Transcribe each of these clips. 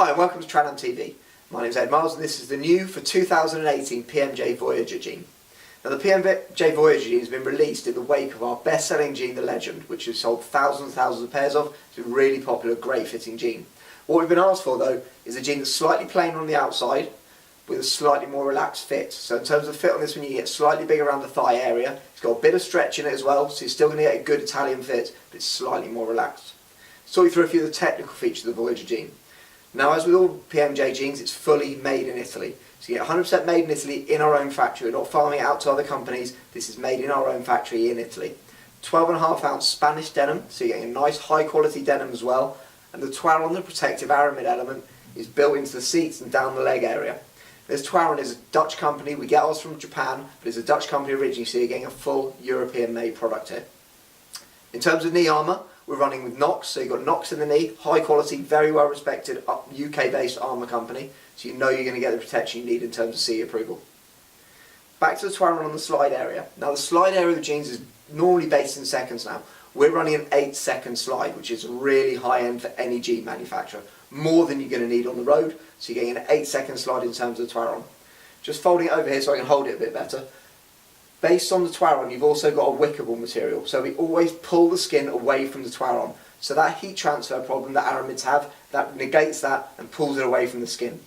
Hi and welcome to TranAm Ltd. My name is Ed Miles and this is the new for 2018 PMJ Voyager gene. Now the PMJ Voyager gene has been released in the wake of our best-selling gene, the Legend, which has sold thousands and thousands of pairs of. It's a really popular, great fitting gene. What we've been asked for though is a gene that's slightly plainer on the outside with a slightly more relaxed fit. So in terms of fit on this one, you get slightly bigger around the thigh area. It's got a bit of stretch in it as well, so you're still going to get a good Italian fit, but it's slightly more relaxed. Talk you through a few of the technical features of the Voyager gene. Now, as with all PMJ genes, it's fully made in Italy. So you get 100% made in Italy in our own factory. We're not farming it out to other companies. This is made in our own factory in Italy. 12.5 ounce Spanish denim, so you're getting a nice high quality denim as well. And the Twaron, the protective aramid element, is built into the seats and down the leg area. This Twaron is a Dutch company. We get ours from Japan, but it's a Dutch company originally, so you're getting a full European made product here. In terms of knee armour, we're running with Knox, so you've got Knox in the knee, high quality, very well respected UK based armour company, so you know you're going to get the protection you need in terms of CE approval. Back to the Twaron on the slide area. Now the slide area of the jeans is normally based in seconds now. We're running an 8-second slide, which is really high end for any jean manufacturer, more than you're going to need on the road, so you're getting an 8-second slide in terms of the Twaron. Just folding it over here so I can hold it a bit better. Based on the Twaron, you've also got a wickable material, so we always pull the skin away from the Twaron. So that heat transfer problem that aramids have, that negates that and pulls it away from the skin.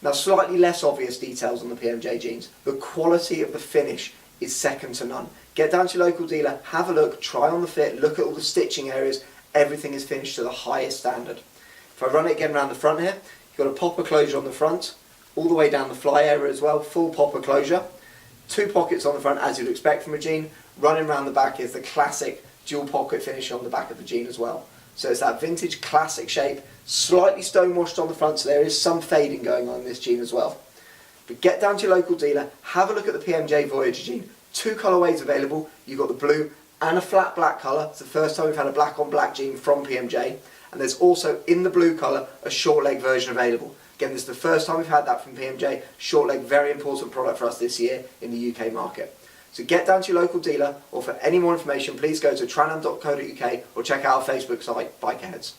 Now, slightly less obvious details on the PMJ jeans. The quality of the finish is second to none. Get down to your local dealer, have a look, try on the fit, look at all the stitching areas. Everything is finished to the highest standard. If I run it again around the front here, you've got a popper closure on the front, all the way down the fly area as well, full popper closure. 2 pockets on the front as you'd expect from a jean. Running around the back is the classic dual pocket finish on the back of the jean as well. So it's that vintage classic shape, slightly stone washed on the front, so there is some fading going on in this jean as well. But get down to your local dealer, have a look at the PMJ Voyager jean. 2 colourways available. You've got the blue and a flat black colour. It's the first time we've had a black on black jean from PMJ. And there's also in the blue colour a short leg version available. Again, this is the first time we've had that from PMJ. Short leg, very important product for us this year in the UK market. So get down to your local dealer, or for any more information, please go to tranam.co.uk or check out our Facebook site, Bikerheadz.